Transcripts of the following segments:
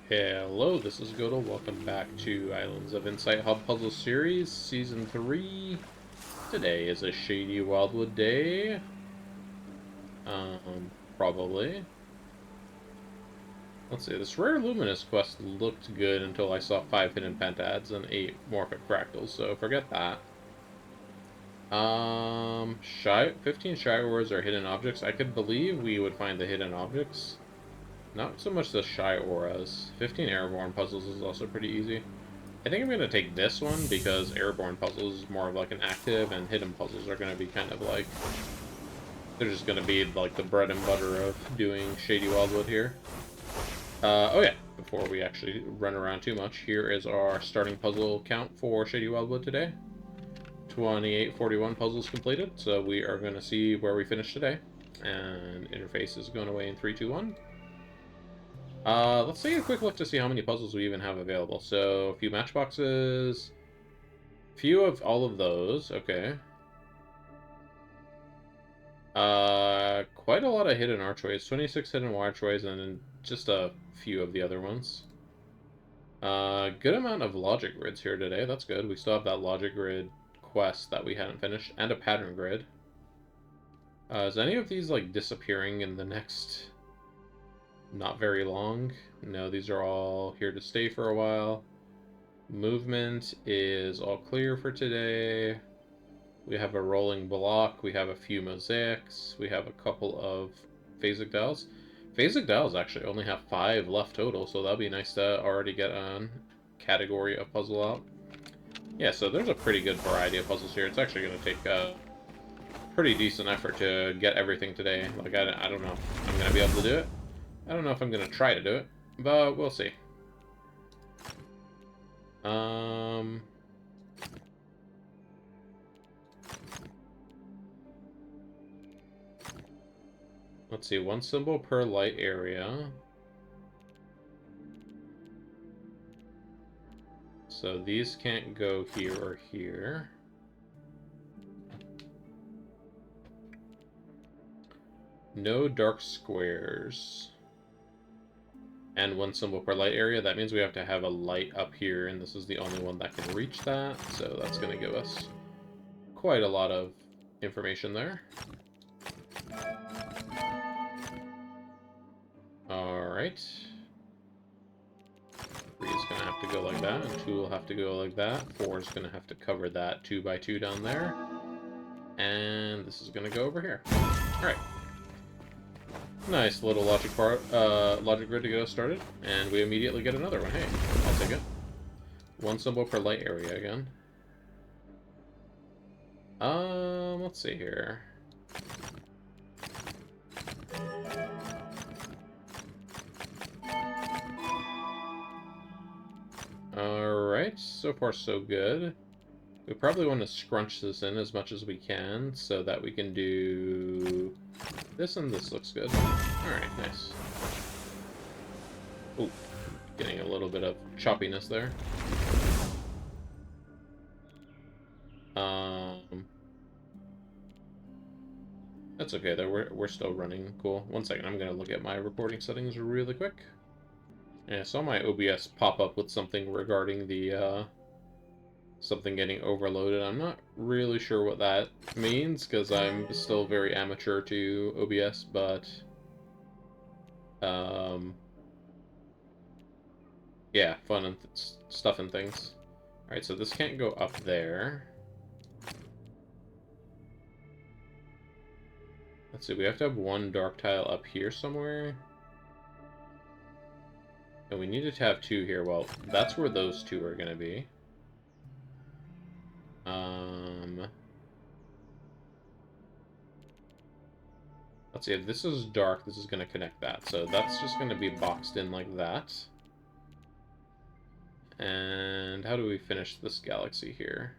Hello, this is Godel. Welcome back to Islands of Insight Hub Puzzle Series, Season 3. Today is a Shady Wildwood day. Probably. Let's see, this Rare Luminous quest looked good until I saw 5 hidden pentads and 8 morphic fractals, so forget that. 15 shy words are hidden objects. I could believe we would find the hidden objects. Not so much the shy auras. 15 airborne puzzles is also pretty easy. I think I'm going to take this one because airborne puzzles is more of like an active, and hidden puzzles are going to be kind of like... They're just going to be like the bread and butter of doing Shady Wildwood here. Oh yeah, before we actually run around too much, here is our starting puzzle count for Shady Wildwood today. 2841 puzzles completed, so we are going to see where we finish today. And interface is going away in 3, 2, 1. Let's take a quick look to see how many puzzles we even have available. So, a few matchboxes, few of all of those, okay. Quite a lot of hidden archways, 26 hidden archways, and then just a few of the other ones. Good amount of logic grids here today, that's good. We still have that logic grid quest that we hadn't finished, and a pattern grid. Is any of these, like, disappearing in the next... not very long? No, these are all here to stay for a while. Movement is all clear for today. We have a rolling block. We have a few mosaics. We have a couple of phasic dials. Phasic dials actually only have 5 left total, so that'll be nice to already get a category of puzzle out. Yeah, so there's a pretty good variety of puzzles here. It's actually going to take a pretty decent effort to get everything today. Like, I don't know if I'm going to be able to do it. I don't know if I'm going to try to do it, but we'll see. Let's see, 1 symbol per light area. So these can't go here or here. No dark squares. And 1 symbol per light area. That means we have to have a light up here, and this is the only one that can reach that. So that's going to give us quite a lot of information there. Alright. 3 is going to have to go like that, and 2 will have to go like that. 4 is going to have to cover that 2 by 2 down there. And this is going to go over here. Alright. Nice little logic grid to get us started, and we immediately get another one. Hey, I'll take it. 1 symbol per light area again. Let's see here. Alright, so far so good. We probably want to scrunch this in as much as we can so that we can do this, and this looks good. Alright, nice. Ooh, getting a little bit of choppiness there. That's okay though, we're still running. Cool. 1 second, I'm gonna look at my recording settings really quick. Yeah, I saw my OBS pop up with something regarding the, something getting overloaded. I'm not really sure what that means, because I'm still very amateur to OBS, but... yeah, fun and stuff and things. Alright, so this can't go up there. Let's see, we have to have 1 dark tile up here somewhere. And we needed to have 2 here. Well, that's where those 2 are going to be. Let's see, if this is dark, this is going to connect that. So that's just going to be boxed in like that. And how do we finish this galaxy here?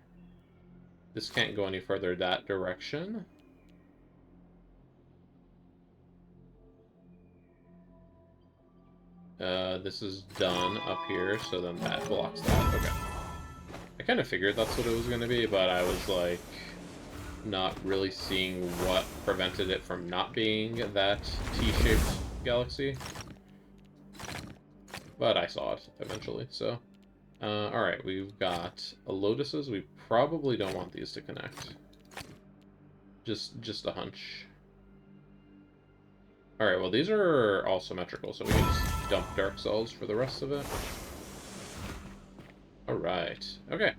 This can't go any further that direction. This is done up here, so then that blocks that. Okay. I kind of figured that's what it was going to be, but I was, like, not really seeing what prevented it from not being that T-shaped galaxy. But I saw it eventually, so. Alright, we've got lotuses. We probably don't want these to connect. Just a hunch. Alright, well these are all symmetrical, so we can just dump dark cells for the rest of it. Alright, okay.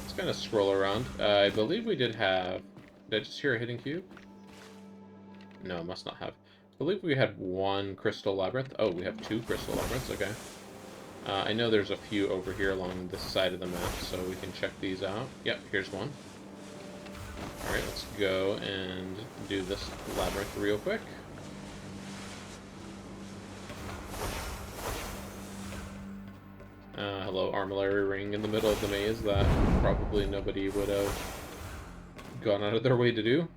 Let's kind of scroll around. I believe we did have... Did I just hear a hidden cube? No, must not have. I believe we had one crystal labyrinth. Oh, we have two crystal labyrinths, okay. I know there's a few over here along this side of the map, so we can check these out. Yep, here's one. Alright, let's go and do this labyrinth real quick. Hello, armillary ring in the middle of the maze that probably nobody would have gone out of their way to do.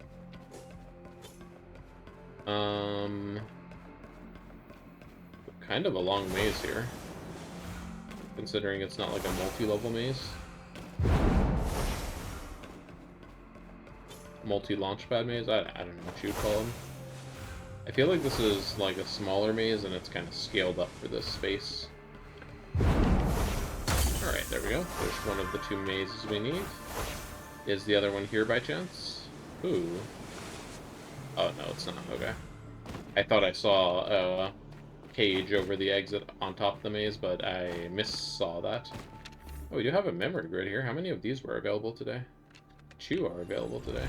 Kind of a long maze here, considering it's not like a multi-level maze. Multi-launchpad maze? I don't know what you'd call them. I feel like this is like a smaller maze and it's kind of scaled up for this space. Alright, there we go. There's one of the two mazes we need. Is the other one here by chance? Ooh. Oh, no, it's not. Okay. I thought I saw a cage over the exit on top of the maze, but I missaw that. Oh, we do have a memory grid here. How many of these were available today? 2 are available today.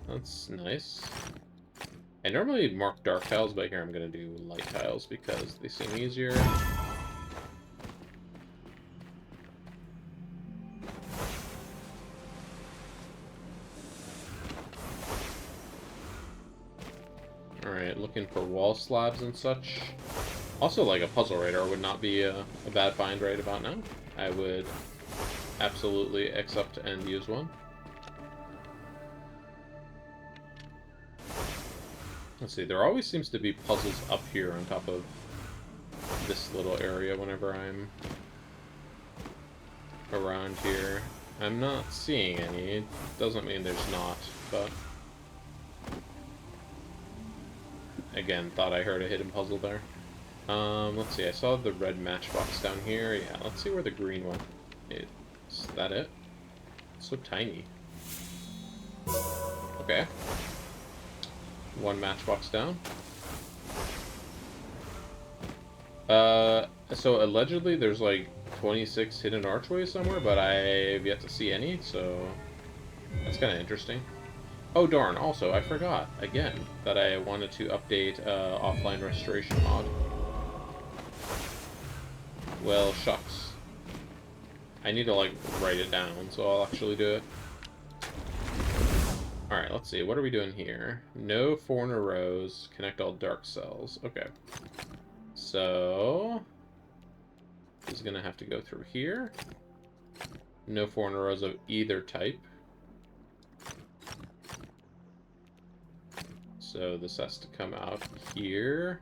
That's nice. I normally mark dark tiles, but here I'm going to do light tiles because they seem easier. Alright, looking for wall slabs and such. Also, like, a puzzle radar would not be a bad find right about now. I would absolutely accept and use one. Let's see, there always seems to be puzzles up here on top of this little area whenever I'm around here. I'm not seeing any. It doesn't mean there's not, but... Again, thought I heard a hidden puzzle there. Let's see, I saw the red matchbox down here. Yeah, let's see where the green one is. Is that it? It's so tiny. Okay. One matchbox down. So allegedly there's like 26 hidden archways somewhere, but I've yet to see any, so that's kind of interesting. Oh darn, also, I forgot, again, that I wanted to update offline restoration mod. Well, shucks. I need to, like, write it down, so I'll actually do it. Alright, let's see, what are we doing here? No 4 in a rows, connect all dark cells. Okay. So... this is gonna have to go through here. No 4 in a rows of either type. So this has to come out here.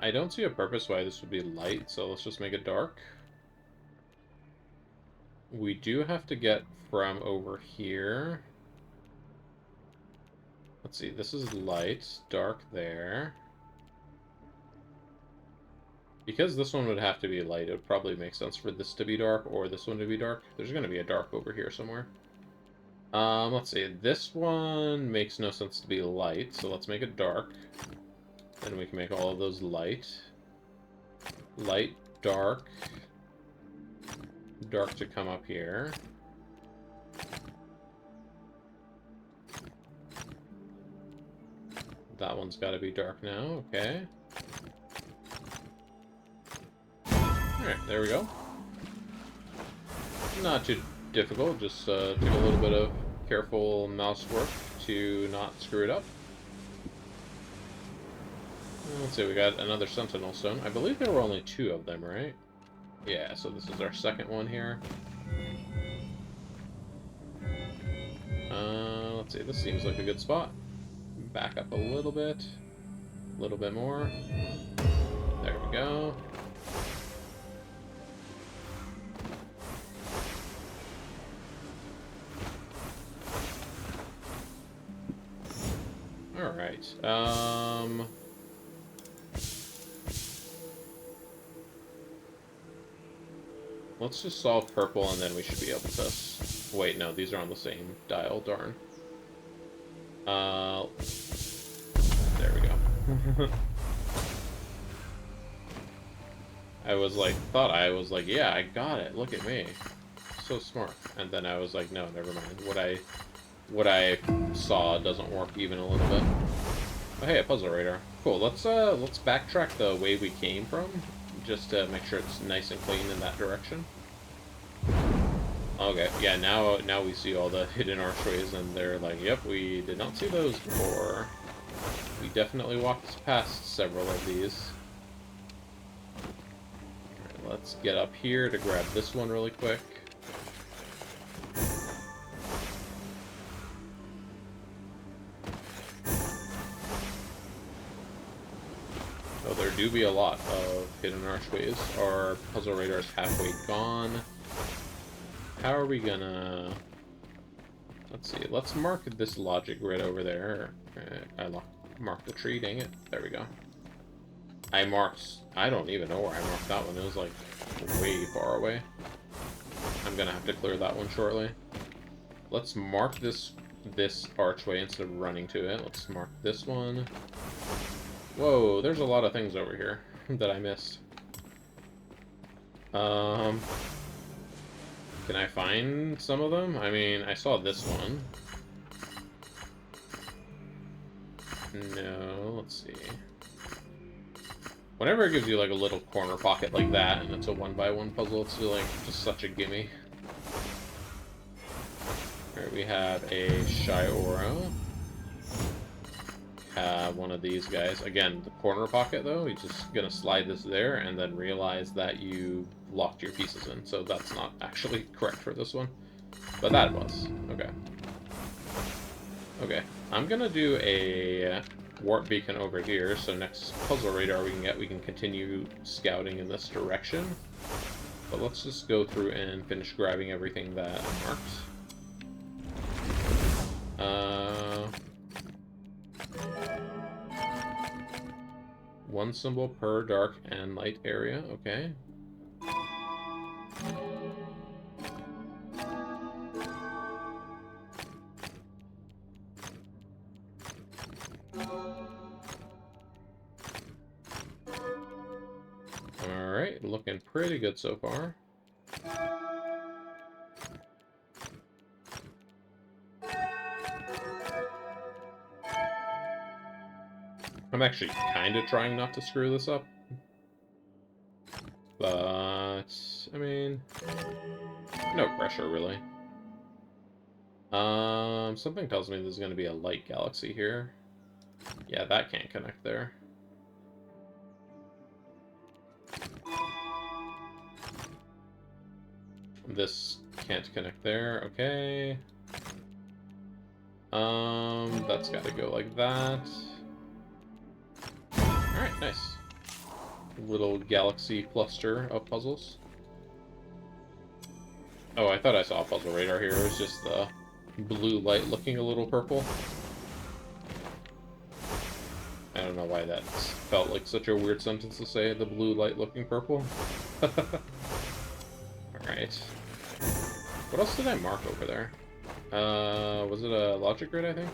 I don't see a purpose why this would be light, so let's just make it dark. We do have to get from over here. Let's see, this is light, dark there. Because this one would have to be light, it would probably make sense for this to be dark or this one to be dark. There's going to be a dark over here somewhere. Let's see, this one makes no sense to be light, so let's make it dark. Then we can make all of those light. Light, dark. Dark to come up here. That one's got to be dark now, okay. Alright, there we go. Not too difficult, just took a little bit of careful mouse work to not screw it up. Let's see, we got another sentinel stone. I believe there were only 2 of them, right? Yeah, so this is our second one here. Let's see, this seems like a good spot. Back up a little bit more. There Alright, let's just solve purple, and then we should be able to... Wait, no, these are on the same dial, darn. There we go. I was like, yeah, I got it, look at me. So smart. And then I was like, no, never mind. What I saw doesn't work even a little bit. Oh, hey, a puzzle radar. Cool, let's backtrack the way we came from, just to make sure it's nice and clean in that direction. Okay, yeah, now we see all the hidden archways, and they're like, yep, we did not see those before. We definitely walked past several of these. Alright, let's get up here to grab this one really quick. Oh, there do be a lot of hidden archways. Our puzzle radar's halfway gone. How are we gonna... Let's see, let's mark this logic grid over there. I marked the tree, dang it. There we go. I don't even know where I marked that one. It was like way far away. I'm gonna have to clear that one shortly. Let's mark this archway instead of running to it. Let's mark this one. Whoa, there's a lot of things over here that I missed. Can I find some of them? I mean, I saw this one. No, let's see. Whenever it gives you like a little corner pocket like that, and it's a 1x1 puzzle, it's like just such a gimme. Alright, we have a Shy Aura. Have one of these guys. Again, the corner pocket though, you're just gonna slide this there and then realize that you locked your pieces in, so that's not actually correct for this one. But that was. Okay. Okay. I'm gonna do a warp beacon over here, so next puzzle radar we can continue scouting in this direction. But let's just go through and finish grabbing everything that I marked. One symbol per dark and light area, okay. Alright, looking pretty good so far. I'm actually kind of trying not to screw this up. But, I mean, no pressure, really. Something tells me there's going to be a light galaxy here. Yeah, that can't connect there. This can't connect there, okay. That's got to go like that. Alright, nice. Little galaxy cluster of puzzles. Oh, I thought I saw a puzzle radar here. It was just the blue light looking a little purple. I don't know why that felt like such a weird sentence to say, the blue light looking purple. Alright. What else did I mark over there? Was it a logic grid, I think?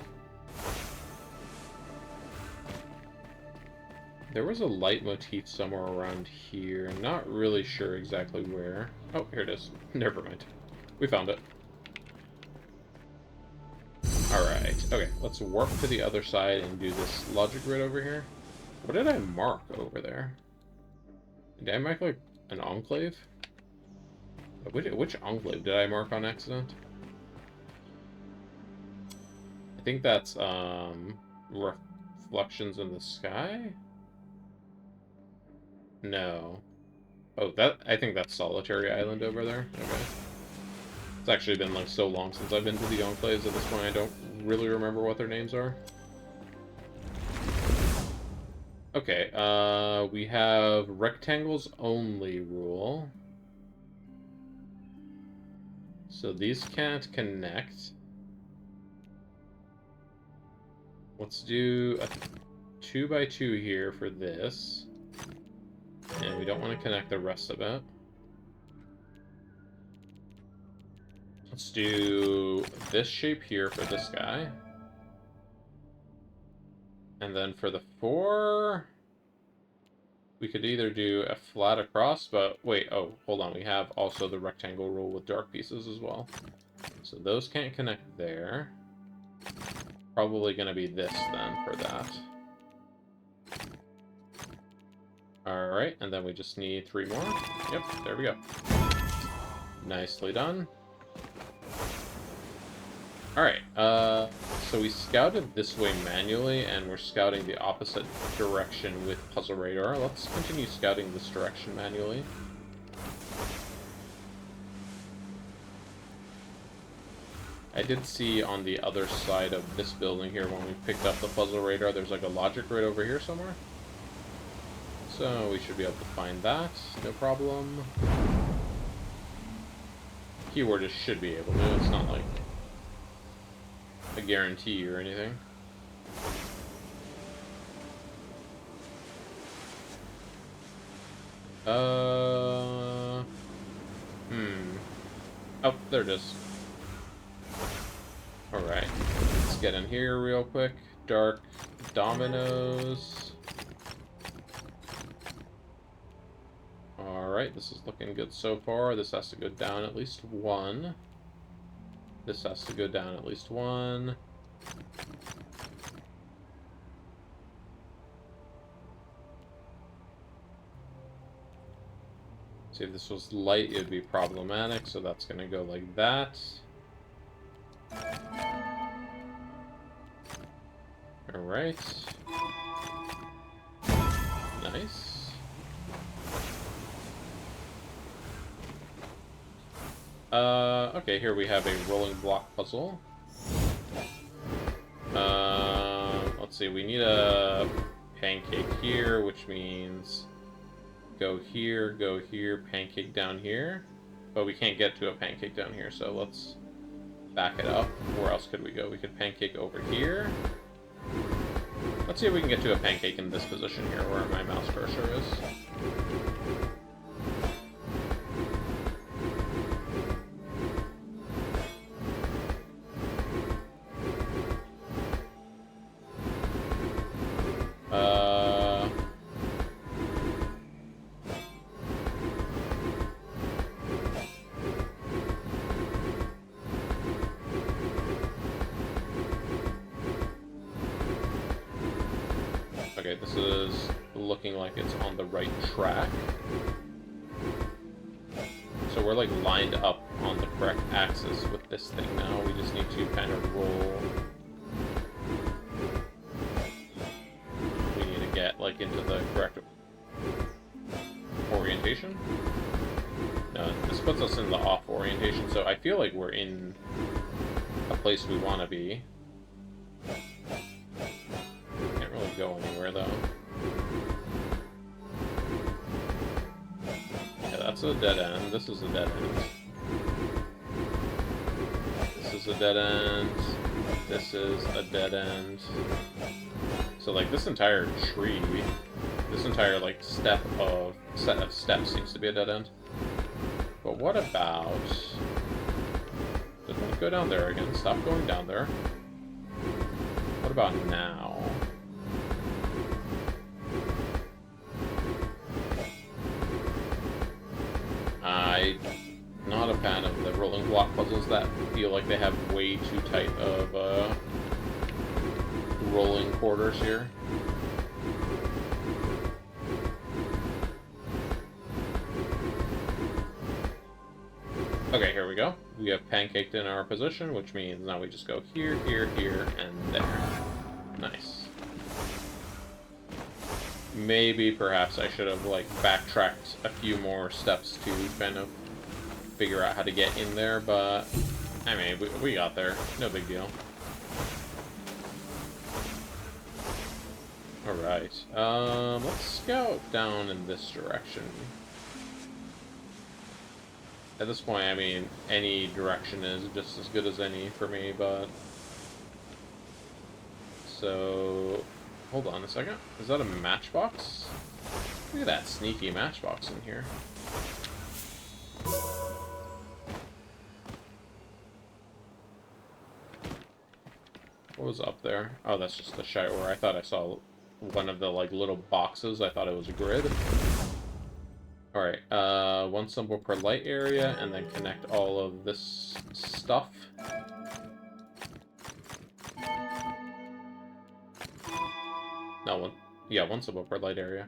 There was a light motif somewhere around here. Not really sure exactly where. Oh, here it is. Never mind. We found it. Alright. Okay, let's warp to the other side and do this logic grid over here. What did I mark over there? Did I mark, like, an enclave? Which enclave did I mark on accident? I think that's, reflections in the sky? No. Oh, I think that's Solitary Island over there. Okay. It's actually been like so long since I've been to the enclaves at this point I don't really remember what their names are. Okay, we have rectangles only rule. So these can't connect. Let's do a 2x2 here for this. And we don't want to connect the rest of it. Let's do this shape here for this guy. And then for the 4, we could either do a flat across, but wait, oh, hold on. We have also the rectangle rule with dark pieces as well. So those can't connect there. Probably going to be this then for that. Alright, and then we just need 3 more. Yep, there we go. Nicely done. Alright, so we scouted this way manually, and we're scouting the opposite direction with Puzzle Radar. Let's continue scouting this direction manually. I did see on the other side of this building here, when we picked up the Puzzle Radar, there's like a logic grid over here somewhere. So we should be able to find that, no problem. Keyword should be able to, it's not like a guarantee or anything. Oh, there it is. Alright, let's get in here real quick. Dark dominoes. Alright, this is looking good so far. This has to go down at least 1. This has to go down at least 1. See, if this was light, it would be problematic, so that's going to go like that. Alright. Nice. Okay, here we have a rolling block puzzle. Let's see, we need a pancake here, which means go here, pancake down here. But we can't get to a pancake down here, so let's back it up. Where else could we go? We could pancake over here. Let's see if we can get to a pancake in this position here, where my mouse cursor is. Okay, this is looking like it's on the right track. So we're like lined up on the correct axis with this thing now. We just need to kind of roll. We need to get like into the correct orientation. No, this puts us in the off orientation, so I feel like we're in a place we want to be. Go anywhere though. Yeah, that's a dead end. This is a dead end. This is a dead end. This is a dead end. So like this entire tree, this entire like set of steps seems to be a dead end. But what about? Don't go down there again. Stop going down there. What about now? I'm not a fan of the rolling block puzzles that feel like they have way too tight of rolling quarters here. Okay, here we go. We have pancaked in our position, which means now we just go here, here, here, and there. Nice. Maybe, perhaps, I should have, like, backtracked a few more steps to kind of figure out how to get in there, but, I mean, we got there. No big deal. Alright, let's scout down in this direction. At this point, I mean, any direction is just as good as any for me, but So, hold on a second. Is that a matchbox? Look at that sneaky matchbox in here. What was up there? Oh, that's just a shower. I thought I saw one of the, like, little boxes. I thought it was a grid. Alright, one symbol per light area, and then connect all of this stuff. No, one. Yeah, one symbol per light area.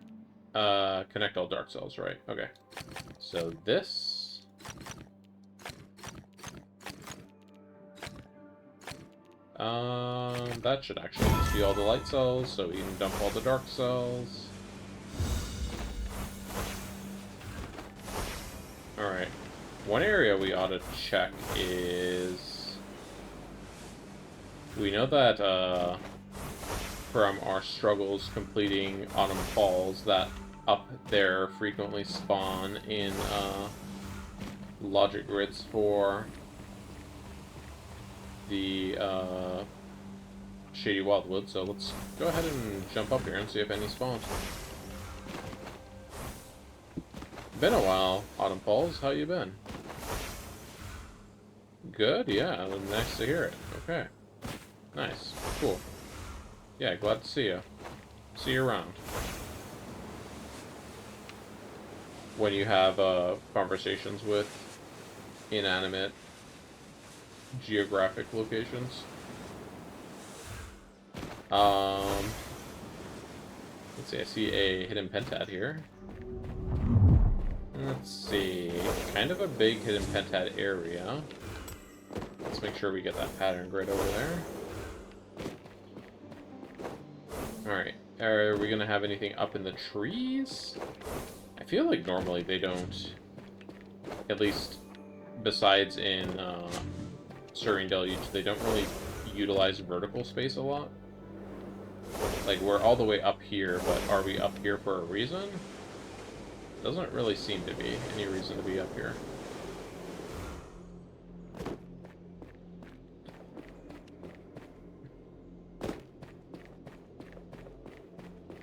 Connect all dark cells, right. Okay. So this... that should actually just be all the light cells, so we can dump all the dark cells. Alright. One area we ought to check is... we know that, from our struggles completing Autumn Falls, that up there frequently spawn in, logic grids for the, Shady Wildwood, so let's go ahead and jump up here and see if any spawned. Been a while, Autumn Falls. How you been? Good? Yeah, nice to hear it. Okay. Nice. Cool. Yeah, glad to see you. See you around. When you have, conversations with inanimate geographic locations. Let's see, I see a hidden pentad here. Let's see, kind of a big hidden pentad area. Let's make sure we get that pattern grid over there. Alright, are we gonna have anything up in the trees? I feel like normally they don't, at least besides in Serene Deluge, they don't really utilize vertical space a lot. Like, we're all the way up here, but are we up here for a reason? Doesn't really seem to be any reason to be up here.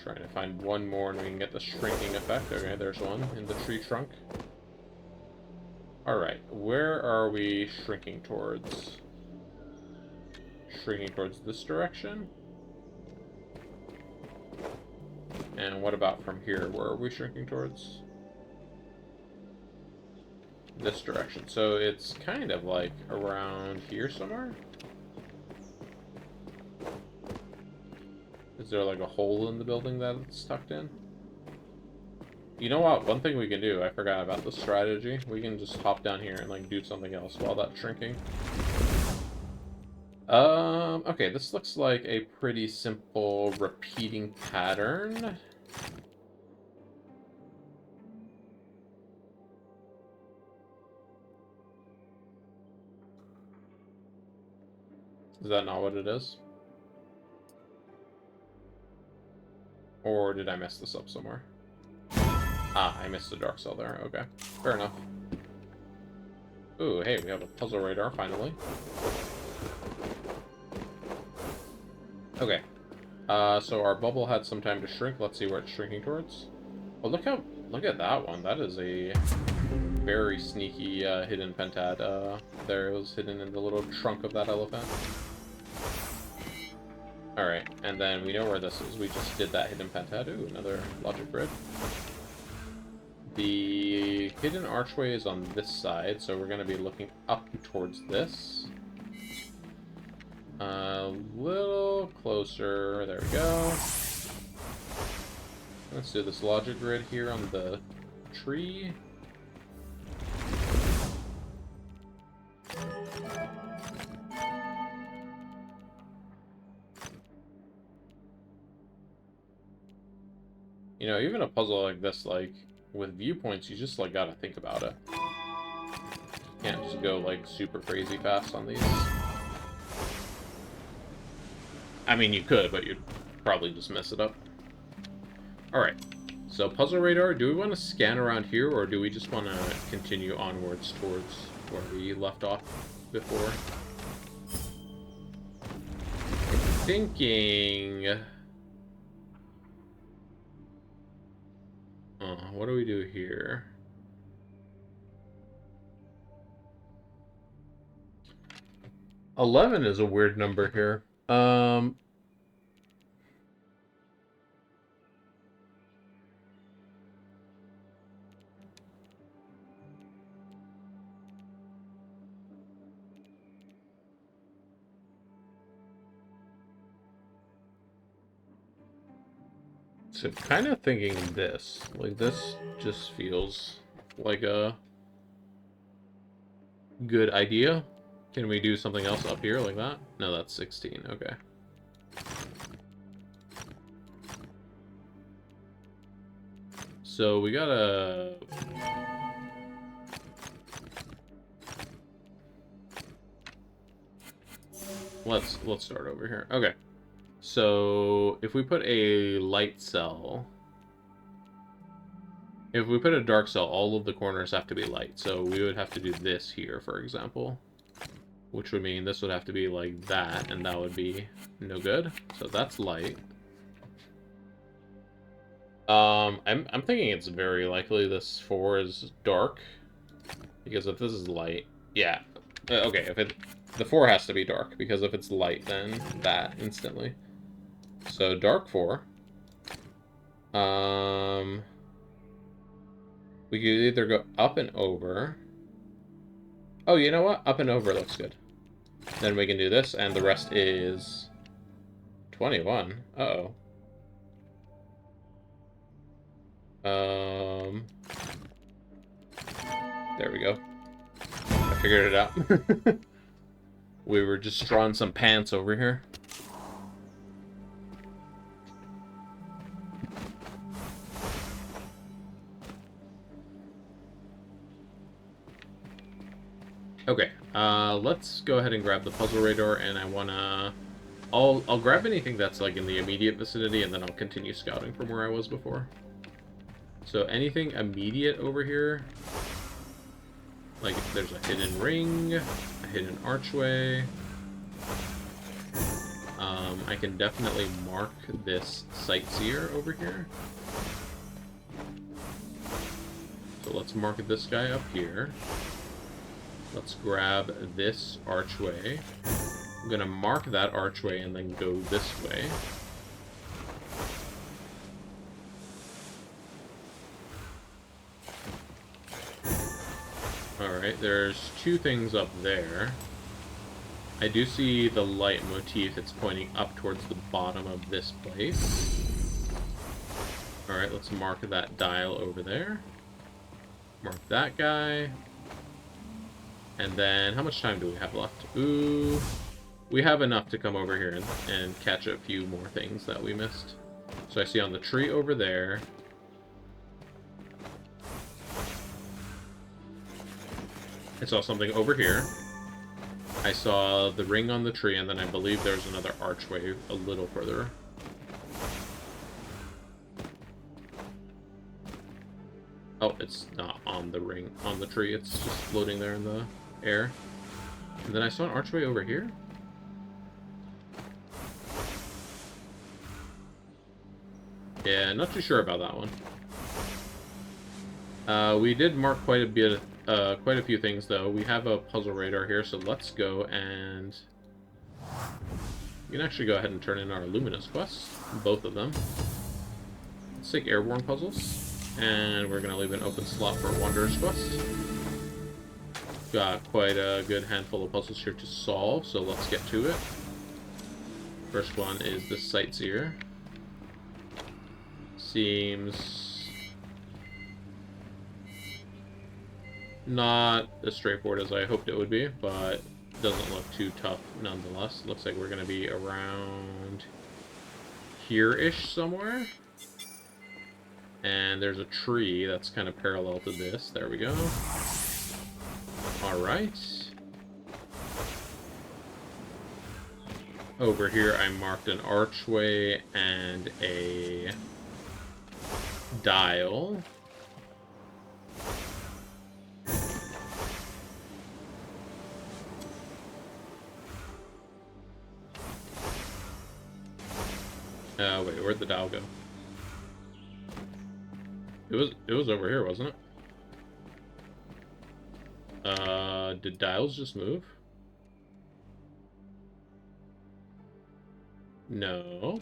Trying to find one more and we can get the shrinking effect. Okay, there's one in the tree trunk. Alright, where are we shrinking towards? Shrinking towards this direction? And what about from here? Where are we shrinking towards? This direction. So it's kind of like around here somewhere? Is there like a hole in the building that it's tucked in? You know what? One thing we can do, I forgot about the strategy. We can just hop down here and like do something else while that's shrinking. Okay, this looks like a pretty simple repeating pattern. Is that not what it is? Or did I mess this up somewhere? Ah, I missed a dark cell there. Okay, fair enough. Ooh, hey, we have a puzzle radar, finally. Okay. So our bubble had some time to shrink. Let's see where it's shrinking towards. Oh, look at that one. That is a very sneaky hidden pentad. There, it was hidden in the little trunk of that elephant. Alright, and then we know where this is. We just did that hidden pentad. Ooh, another logic grid. The hidden archway is on this side, so we're going to be looking up towards this. A little closer. There we go. Let's do this logic grid here on the tree. You know, even a puzzle like this, like, with viewpoints, you just, like, gotta think about it. You can't just go, like, super crazy fast on these. I mean, you could, but you'd probably just mess it up. Alright, so puzzle radar, do we want to scan around here, or do we just want to continue onwards towards where we left off before? thinking... what do we do here? $11 is a weird number here. So kind of thinking this. Like, this just feels like a good idea. Can we do something else up here like that? No, that's 16. Okay. So we gotta... Let's start over here. Okay. So if we put a light cell... If we put a dark cell, all of the corners have to be light. So we would have to do this here, for example. Which would mean this would have to be like that, and that would be no good. So that's light. I'm thinking it's very likely this 4 is dark. Because if this is light... Yeah. Okay, the 4 has to be dark, because if it's light, then that instantly. So dark 4. We could either go up and over. Oh, you know what? Up and over looks good. Then we can do this, and the rest is 21. Uh-oh. There we go. I figured it out. We were just drawing some pants over here. Okay, let's go ahead and grab the puzzle radar, and I wanna... I'll grab anything that's like in the immediate vicinity, and then I'll continue scouting from where I was before. So anything immediate over here, like if there's a hidden ring, a hidden archway, I can definitely mark this sightseer over here. So let's mark this guy up here. Let's grab this archway. I'm gonna mark that archway and then go this way. Alright, there's 2 things up there. I do see the light motif. It's pointing up towards the bottom of this place. Alright, let's mark that dial over there. Mark that guy. And then, how much time do we have left? Ooh, we have enough to come over here and catch a few more things that we missed. So I see on the tree over there. I saw something over here. I saw the ring on the tree, and then I believe there's another archway a little further. Oh, it's not on the ring, on the tree. It's just floating there in the air. And then I saw an archway over here. Yeah, not too sure about that one. We did mark quite a few things, though. We have a puzzle radar here, so let's go and... We can actually go ahead and turn in our luminous quests, both of them. Let's take airborne puzzles, and we're going to leave an open slot for Wanderer's quest. Got quite a good handful of puzzles here to solve, so let's get to it. First one is the Sightseer. Seems not as straightforward as I hoped it would be, but doesn't look too tough nonetheless. Looks like we're going to be around here-ish somewhere. And there's a tree that's kind of parallel to this. There we go. Alright. Over here I marked an archway and a dial. Wait, where'd the dial go? It was over here, wasn't it? Did dials just move? No.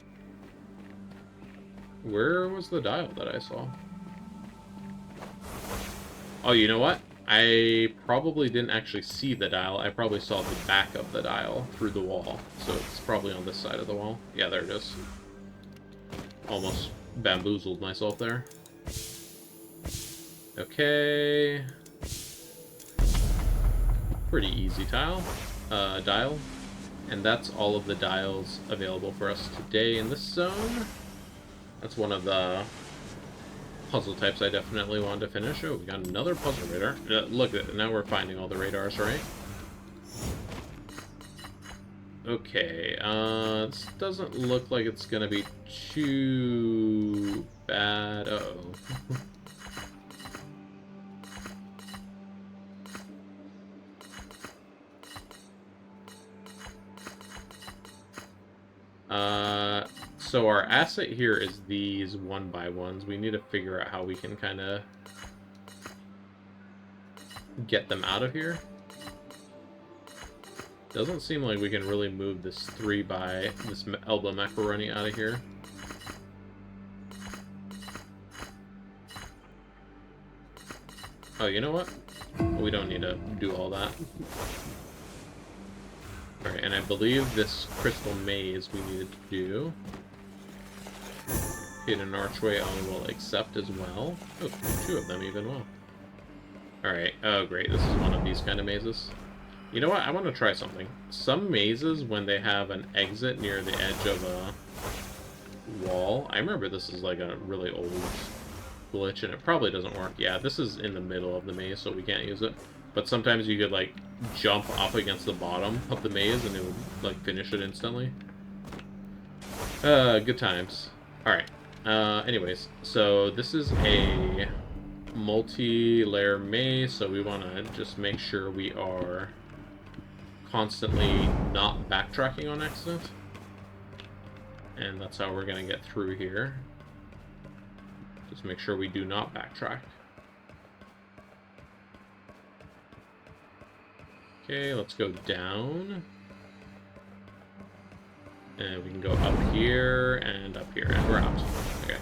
Where was the dial that I saw? Oh, you know what? I probably didn't actually see the dial. I probably saw the back of the dial through the wall. So it's probably on this side of the wall. Yeah, there it is. Almost bamboozled myself there. Okay. Pretty easy dial. And that's all of the dials available for us today in this zone. That's one of the puzzle types I definitely wanted to finish. Oh, we got another puzzle radar. Look at it. Now we're finding all the radars, right? Okay, this doesn't look like it's gonna be too bad. Uh-oh. So our asset here is these 1x1s. We need to figure out how we can kind of get them out of here. Doesn't seem like we can really move this 3x, this elbow macaroni out of here. Oh, you know what? We don't need to do all that. Alright, and I believe this crystal maze we needed to do. Hit an archway on will accept as well. Oh, 2 of them even, well. Alright, oh great, this is one of these kind of mazes. You know what, I want to try something. Some mazes, when they have an exit near the edge of a wall, I remember this is like a really old glitch, and it probably doesn't work. Yeah, this is in the middle of the maze, so we can't use it. But sometimes you could, like, jump up against the bottom of the maze, and it would, like, finish it instantly. Good times. Alright. Anyways, so this is a multi-layer maze, so we want to just make sure we are constantly not backtracking on accident. And that's how we're going to get through here. Just make sure we do not backtrack. Okay, let's go down. And we can go up here, and we're out. Okay.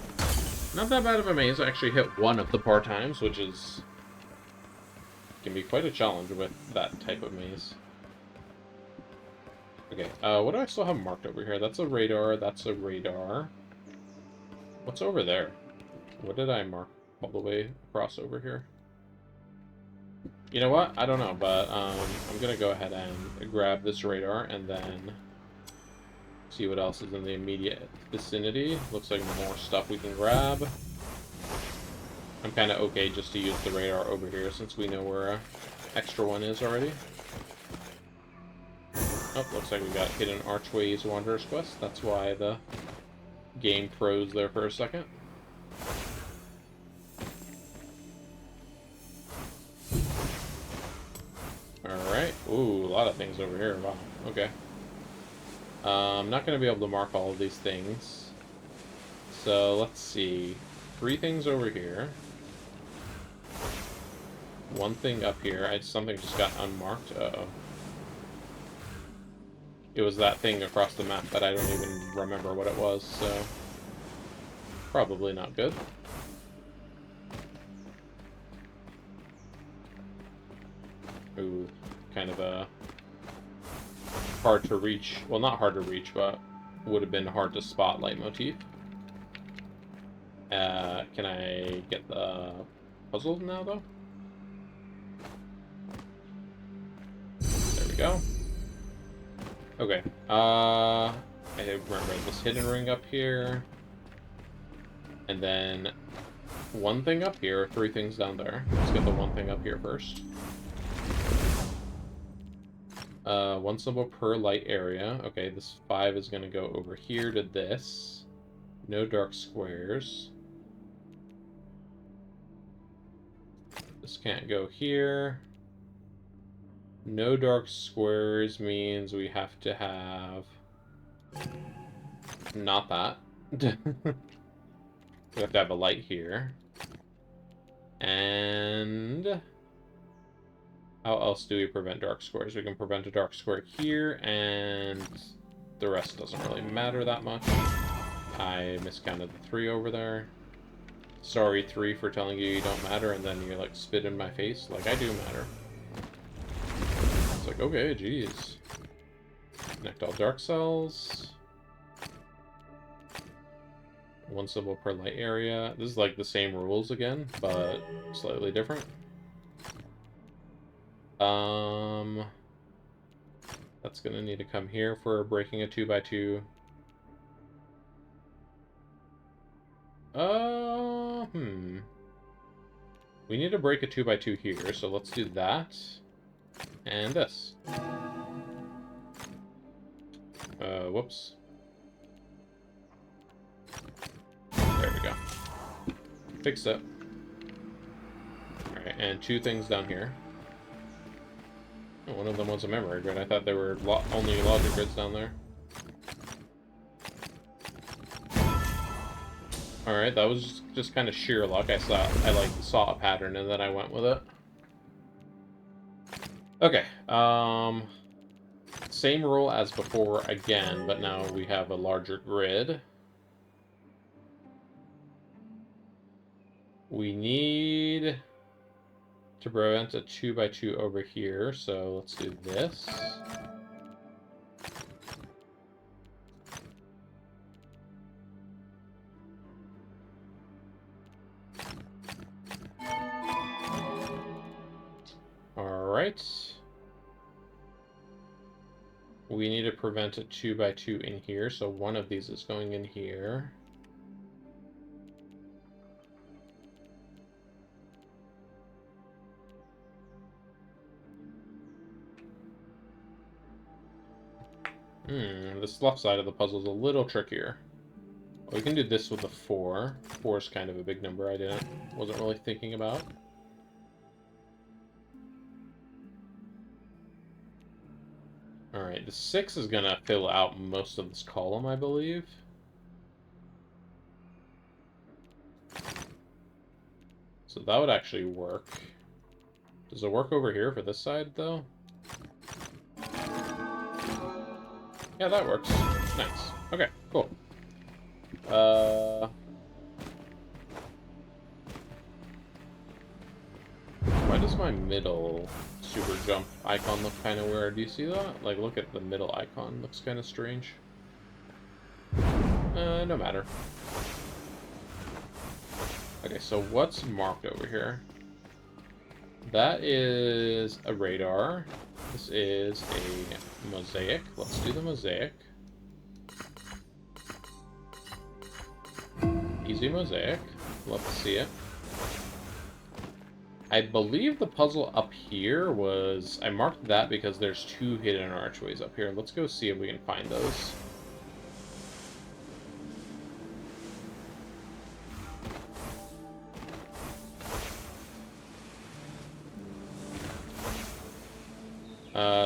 Not that bad of a maze. I actually hit one of the par times, which is... can be quite a challenge with that type of maze. Okay, what do I still have marked over here? That's a radar, that's a radar. What's over there? What did I mark all the way across over here? You know what? I don't know, but I'm gonna go ahead and grab this radar and then see what else is in the immediate vicinity. Looks like more stuff we can grab. I'm kind of okay just to use the radar over here since we know where an extra one is already. Oh, looks like we got Hidden Archways Wanderer's Quest. That's why the game froze there for a second. Alright. Ooh, a lot of things over here. Wow. Okay. I'm not going to be able to mark all of these things. So, let's see. 3 things over here. 1 thing up here. Something just got unmarked. Uh-oh. It was that thing across the map that I don't even remember what it was, so... probably not good. Ooh, kind of a... hard to reach. Well, not hard to reach, but would have been hard to spot leitmotif. Can I get the puzzle now, though? There we go. Okay, I remember this hidden ring up here. And then 1 thing up here, 3 things down there. Let's get the 1 thing up here first. 1 symbol per light area. Okay, this 5 is going to go over here to this. No dark squares. This can't go here. No dark squares means we have to have... not that. We have to have a light here. And how else do we prevent dark squares? We can prevent a dark square here, and the rest doesn't really matter that much. I miscounted the 3 over there. Sorry, 3, for telling you don't matter, and then you, like, spit in my face. Like, I do matter. It's like, okay, geez. Connect all dark cells. 1 symbol per light area. This is like the same rules again, but slightly different. That's gonna need to come here for breaking a 2x2. We need to break a 2x2 here, so let's do that. And this. Whoops. There we go. Fix it. Alright, and 2 things down here. Oh, one of them was a memory grid. I thought there were only logic grids down there. Alright, that was just kind of sheer luck. I saw a pattern and then I went with it. Okay, same rule as before again, but now we have a larger grid. We need to prevent a 2x2 over here, so let's do this. Alright. We need to prevent a 2x2 in here, so one of these is going in here. This left side of the puzzle is a little trickier. We can do this with a 4. 4 is kind of a big number wasn't really thinking about. Alright, the 6 is gonna fill out most of this column, I believe. So that would actually work. Does it work over here for this side, though? Yeah, that works. Nice. Okay, cool. Why does my middle super jump icon look kind of weird? Do you see that? Like, look at the middle icon. Looks kind of strange. No matter. Okay, so what's marked over here? That is a radar. This is a mosaic. Let's do the mosaic. Easy mosaic. Love to see it. I believe the puzzle up here was... I marked that because there's 2 hidden archways up here. Let's go see if we can find those.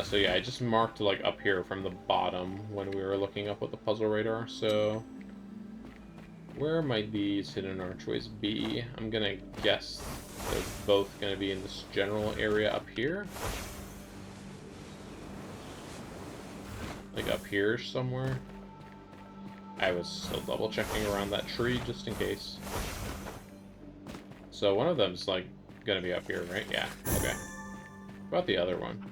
So yeah, I just marked, like, up here from the bottom when we were looking up with the puzzle radar, so... Where might these hidden archways be? I'm gonna guess they're both gonna be in this general area up here. Like up here somewhere. I was still double checking around that tree just in case. So one of them's like gonna be up here, right? Yeah, okay. What about the other one?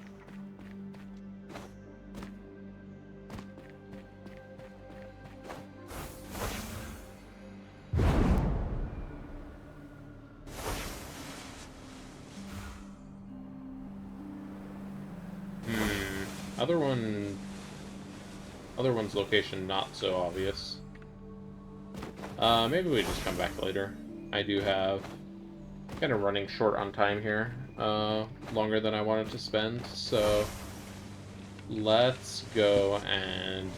Other one's location not so obvious. Maybe we just come back later. I do have kind of running short on time here, longer than I wanted to spend, so let's go and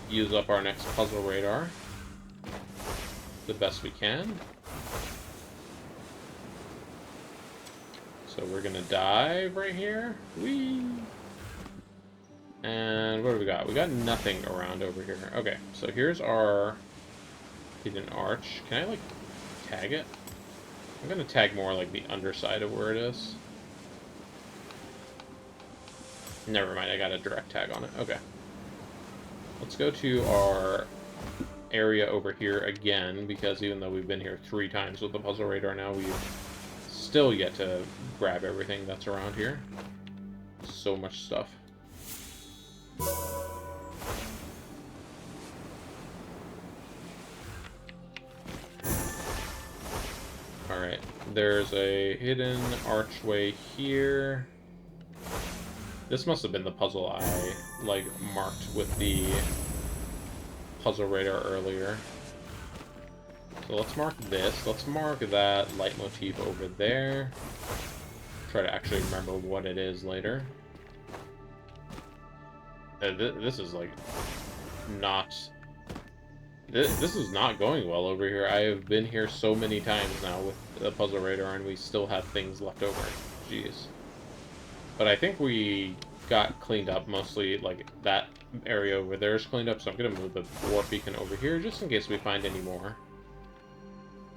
use up our next puzzle radar the best we can. So we're gonna dive right here. Whee! And what do we got? We got nothing around over here. Okay, so here's our Hidden arch. Can I, like, tag it? I'm gonna tag more, like, the underside of where it is. Never mind, I got a direct tag on it. Okay. Let's go to our area over here again, because even though we've been here 3 times with the puzzle radar now, we've still yet to grab everything that's around here. So much stuff. Alright, there's a hidden archway here. This must have been the puzzle I, like, marked with the puzzle radar earlier. So let's mark this. Let's mark that leitmotif over there. Try to actually remember what it is later. This is, like, not... This is not going well over here. I have been here so many times now with the puzzle radar, and we still have things left over. Jeez. But I think we got cleaned up, mostly, like, that area over there is cleaned up, so I'm going to move the warp beacon over here, just in case we find any more.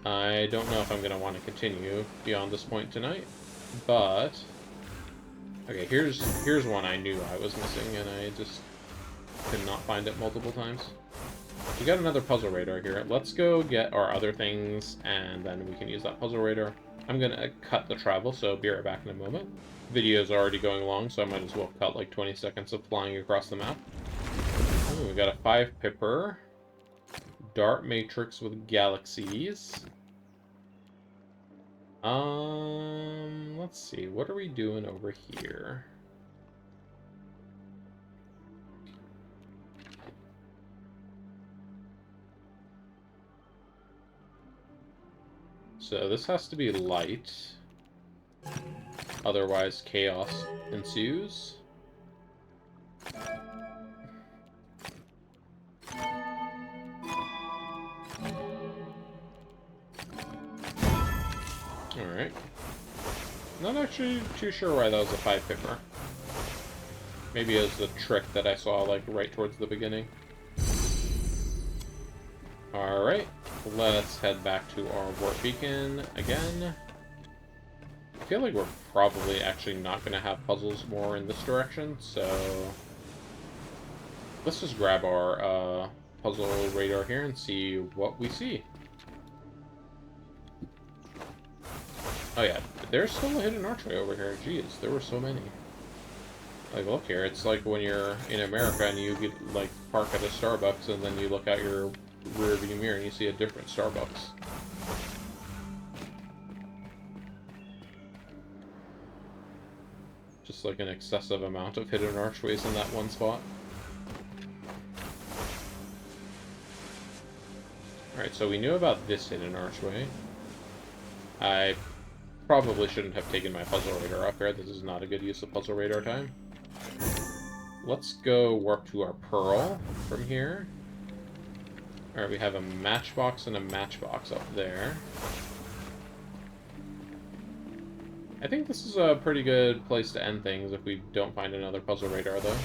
I don't know if I'm going to want to continue beyond this point tonight, but... Okay, here's one I knew I was missing, and I just could not find it multiple times. We got another puzzle radar here. Let's go get our other things, and then we can use that puzzle radar. I'm going to cut the travel, so be right back in a moment. Video's already going long, so I might as well cut like 20 seconds of flying across the map. Ooh, we got a 5-pipper. Dart matrix with galaxies. Let's see. What are we doing over here? So this has to be light. Otherwise, chaos ensues. Alright. Not actually too sure why that was a 5-pipper. Maybe it was the trick that I saw, like, right towards the beginning. Alright. Let's head back to our warp beacon again. I feel like we're probably actually not going to have puzzles more in this direction, so... Let's just grab our puzzle radar here and see what we see. Oh yeah, there's still a hidden archway over here. Jeez, there were so many. Like, look here, it's like when you're in America and you get, like, park at a Starbucks and then you look out your rear view mirror and you see a different Starbucks. Just like an excessive amount of hidden archways in that one spot. Alright, so we knew about this hidden archway. I probably shouldn't have taken my puzzle radar up here. This is not a good use of puzzle radar time. Let's go warp to our pearl from here. Alright, we have a matchbox and a matchbox up there. I think this is a pretty good place to end things if we don't find another puzzle radar, though.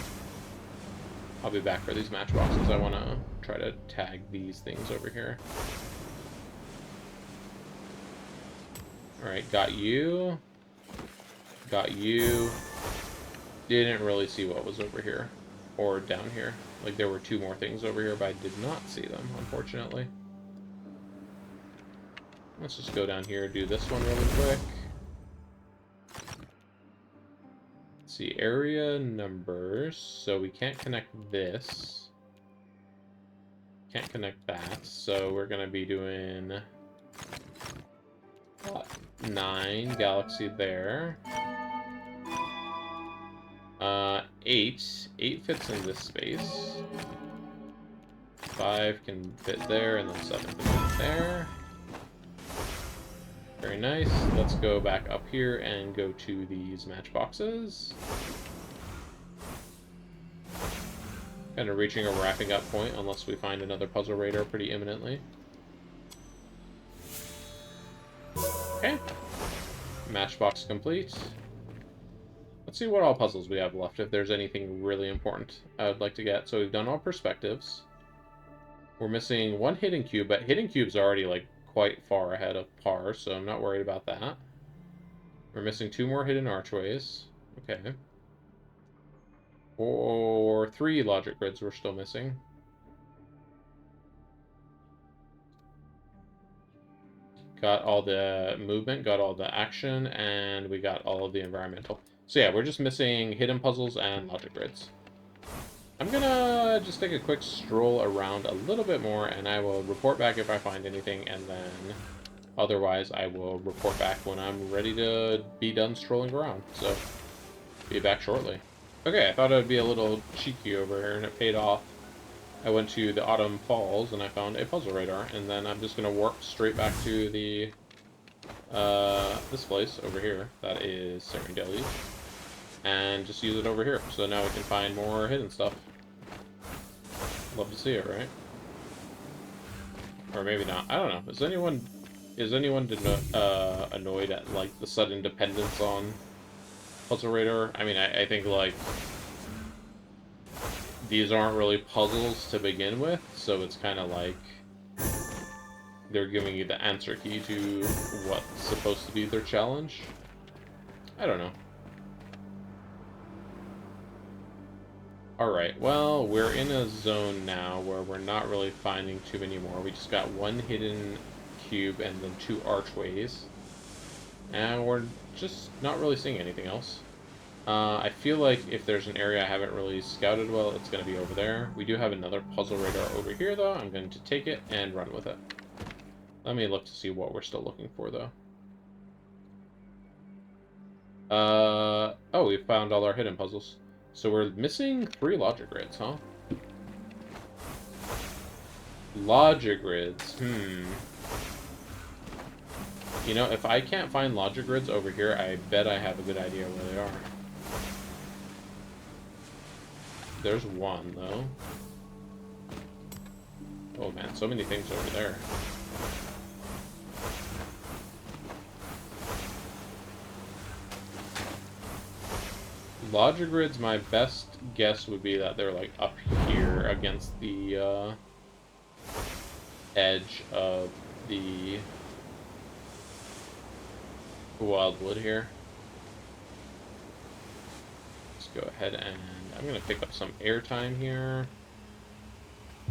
I'll be back for these matchboxes. I want to try to tag these things over here. Alright, got you. Got you. Didn't really see what was over here. Or down here. Like, there were 2 more things over here, but I did not see them, unfortunately. Let's just go down here and do this one really quick. Let's see, area numbers. So we can't connect this. Can't connect that. So we're going to be doing... 9, galaxy there. 8. 8 fits in this space. 5 can fit there, and then 7 can fit there. Very nice. Let's go back up here and go to these matchboxes. Kind of reaching a wrapping up point, unless we find another puzzle radar pretty imminently. Okay. Matchbox complete. Let's see what all puzzles we have left, if there's anything really important I would like to get. So we've done all perspectives. We're missing one hidden cube, but hidden cube's already, like, quite far ahead of par, so I'm not worried about that. We're missing 2 more hidden archways. Okay. Or 3 logic grids we're still missing. Got all the movement, got all the action, and we got all of the environmental. So yeah, we're just missing hidden puzzles and logic grids. I'm gonna just take a quick stroll around a little bit more, and I will report back if I find anything, and then otherwise I will report back when I'm ready to be done strolling around. So, be back shortly. Okay, I thought it would be a little cheeky over here, and it paid off. I went to the Autumn Falls, and I found a puzzle radar, and then I'm just gonna warp straight back to the, this place over here. That is Serene Deluge. And just use it over here, so now we can find more hidden stuff. Love to see it, right? Or maybe not. I don't know. Is anyone annoyed at, like, the sudden dependence on Puzzle Radar? I mean, I think, like, these aren't really puzzles to begin with, so it's kind of like they're giving you the answer key to what's supposed to be their challenge. I don't know. Alright, well, we're in a zone now where we're not really finding too many more. We just got 1 hidden cube and then 2 archways. And we're just not really seeing anything else. I feel like if there's an area I haven't really scouted well, it's going to be over there. We do have another puzzle radar over here, though. I'm going to take it and run with it. Let me look to see what we're still looking for, though. Oh, we found all our hidden puzzles. So we're missing 3 logic grids, huh? Logic grids, You know, if I can't find logic grids over here, I bet I have a good idea where they are. There's one, though. Oh man, so many things over there. Logic grids, my best guess would be that they're like up here against the edge of the Wildwood here. Let's go ahead and I'm gonna pick up some airtime here.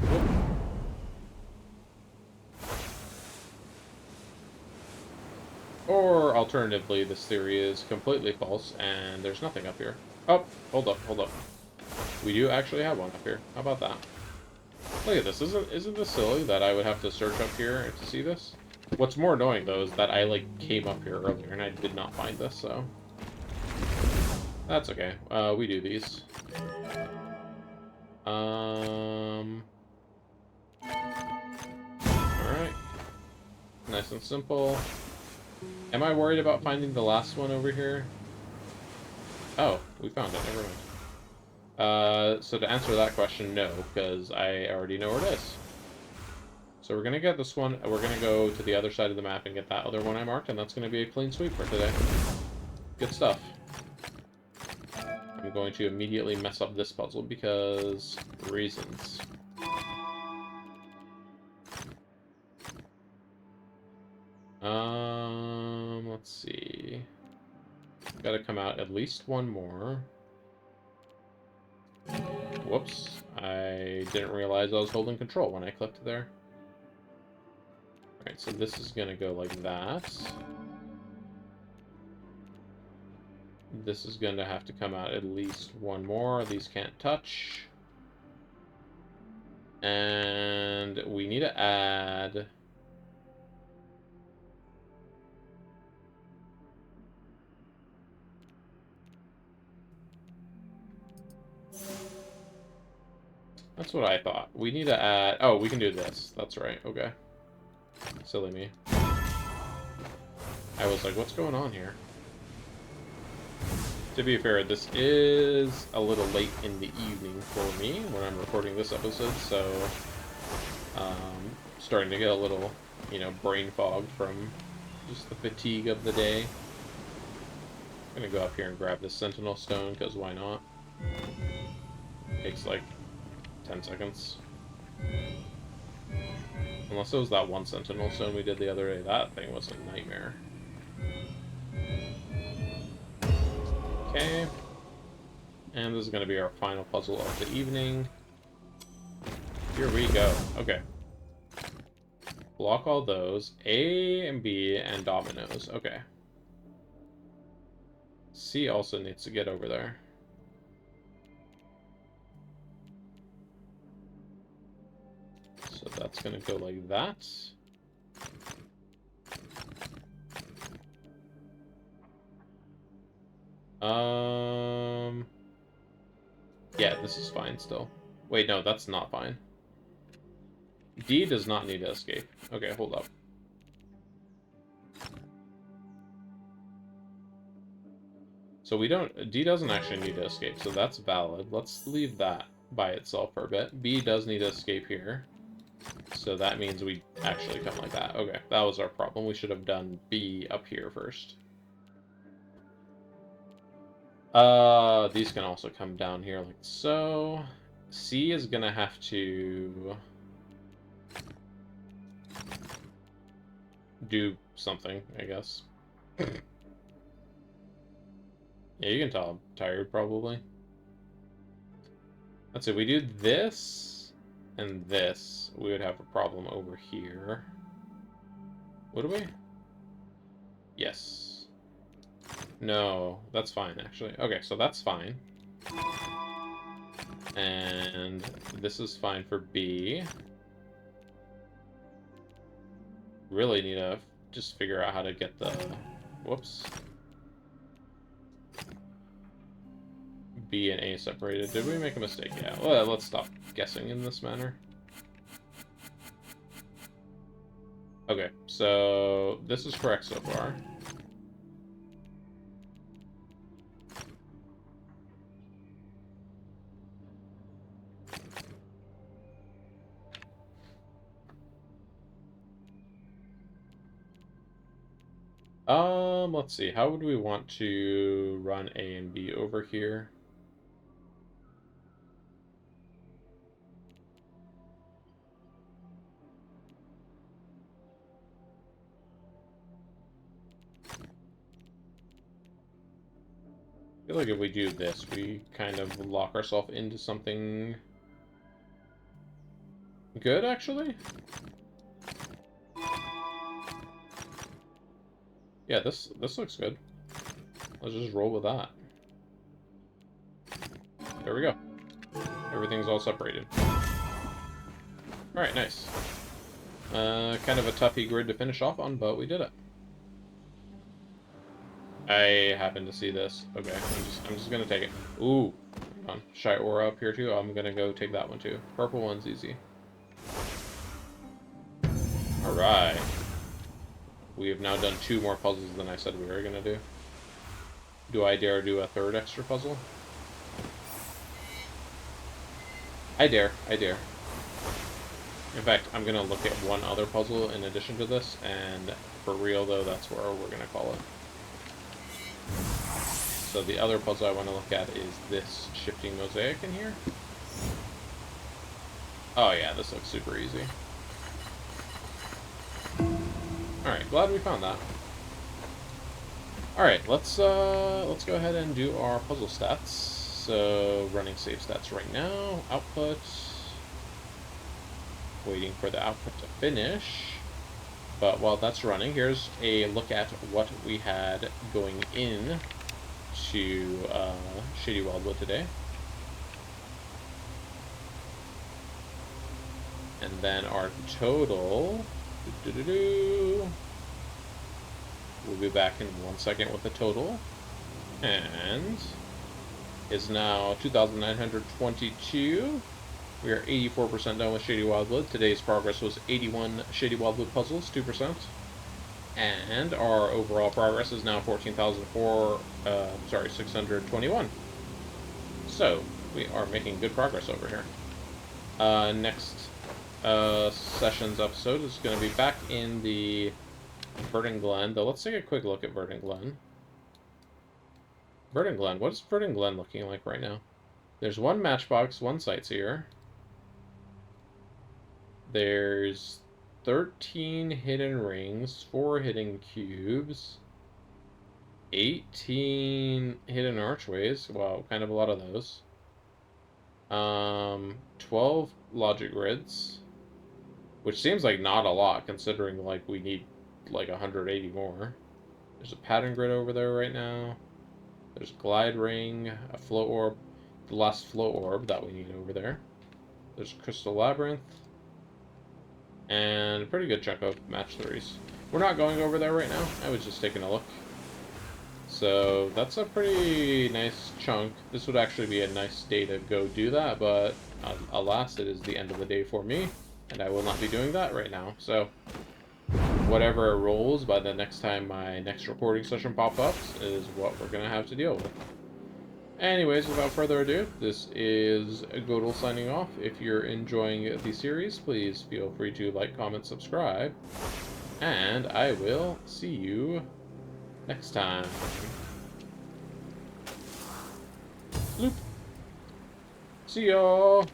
Whoop. Or alternatively, this theory is completely false and there's nothing up here. Oh, hold up, hold up. We do actually have one up here. How about that? Look at this. Isn't this silly that I would have to search up here to see this? What's more annoying, though, is that I, like, came up here earlier and I did not find this, so... That's okay. We do these. Alright. Nice and simple. Am I worried about finding the last one over here? Oh, we found it. Never mind. So to answer that question, no, because I already know where it is. So we're going to get this one. We're going to go to the other side of the map and get that other one I marked, and that's going to be a clean sweep for today. Good stuff. I'm going to immediately mess up this puzzle because reasons. Let's see. Gotta come out at least one more. Whoops. I didn't realize I was holding control when I clicked there. Alright, so this is gonna go like that. This is gonna have to come out at least one more. These can't touch. And we need to add... That's what I thought. We need to add... Oh, we can do this. That's right. Okay. Silly me. I was like, what's going on here? To be fair, this is a little late in the evening for me when I'm recording this episode, so... starting to get a little, you know, brain fogged from just the fatigue of the day. I'm gonna go up here and grab this Sentinel Stone, because why not? Takes like 10 seconds. Unless it was that one sentinel stone we did the other day. That thing was a nightmare. Okay. And this is going to be our final puzzle of the evening. Here we go. Okay. Block all those. A and B and dominoes. Okay. C also needs to get over there. So that's going to go like that. Yeah, this is fine still. Wait, no, that's not fine. D does not need to escape. Okay, hold up. So we don't... D doesn't actually need to escape, so that's valid. Let's leave that by itself for a bit. B does need to escape here. So that means we actually come like that. Okay, that was our problem. We should have done B up here first. These can also come down here like so. C is gonna have to do something, I guess. Yeah, you can tell I'm tired, probably. Let's see, we do this and this. We would have a problem over here. Would we? Yes. No, that's fine, actually. Okay, so that's fine. And this is fine for B. Really need to just figure out how to get the... Whoops. B and A separated. Did we make a mistake? Yeah. Well, let's stop guessing in this manner. Okay, so this is correct so far. Let's see. How would we want to run A and B over here? I feel like if we do this, we kind of lock ourselves into something good, actually. Yeah, this looks good. Let's just roll with that. There we go. Everything's all separated. Alright, nice. Kind of a toughy grid to finish off on, but we did it. I happen to see this. Okay, I'm just gonna take it. Ooh. Shy aura up here too. I'm gonna go take that one too. Purple one's easy. Alright. We have now done 2 more puzzles than I said we were gonna do. Do I dare do a 3rd extra puzzle? I dare. I dare. In fact, I'm gonna look at one other puzzle in addition to this, and for real though, that's where we're gonna call it. So the other puzzle I want to look at is this shifting mosaic in here. Oh yeah, this looks super easy. Alright, glad we found that. Alright, let's go ahead and do our puzzle stats. So running save stats right now. Output. Waiting for the output to finish. But while that's running, here's a look at what we had going in to Shady Wildwood today. And then our total... We'll be back in 1 second with the total. And is now 2,922. We are 84% done with Shady Wildwood. Today's progress was 81 Shady Wildwood puzzles, 2%. And our overall progress is now 621. So, we are making good progress over here. Next session's episode is going to be back in the Verdent Glenn, though let's take a quick look at Verdent Glenn. Verdent Glenn, what's Verdent Glenn looking like right now? There's 1 matchbox, 1 sightseer. There's 13 hidden rings, 4 hidden cubes, 18 hidden archways. Wow, kind of a lot of those. 12 logic grids, which seems like not a lot considering like we need like 180 more. There's a pattern grid over there right now. There's a glide ring, a float orb, the last float orb that we need over there. There's crystal labyrinth, and a pretty good chunk of match 3s. We're not going over there right now. I was just taking a look. So that's a pretty nice chunk. This would actually be a nice day to go do that, but alas, it is the end of the day for me, and I will not be doing that right now. So whatever rolls by the next time my next recording session pops up is what we're going to have to deal with. Anyways, without further ado, this is Godel signing off. If you're enjoying the series, please feel free to like, comment, subscribe, and I will see you next time. Bloop. See y'all.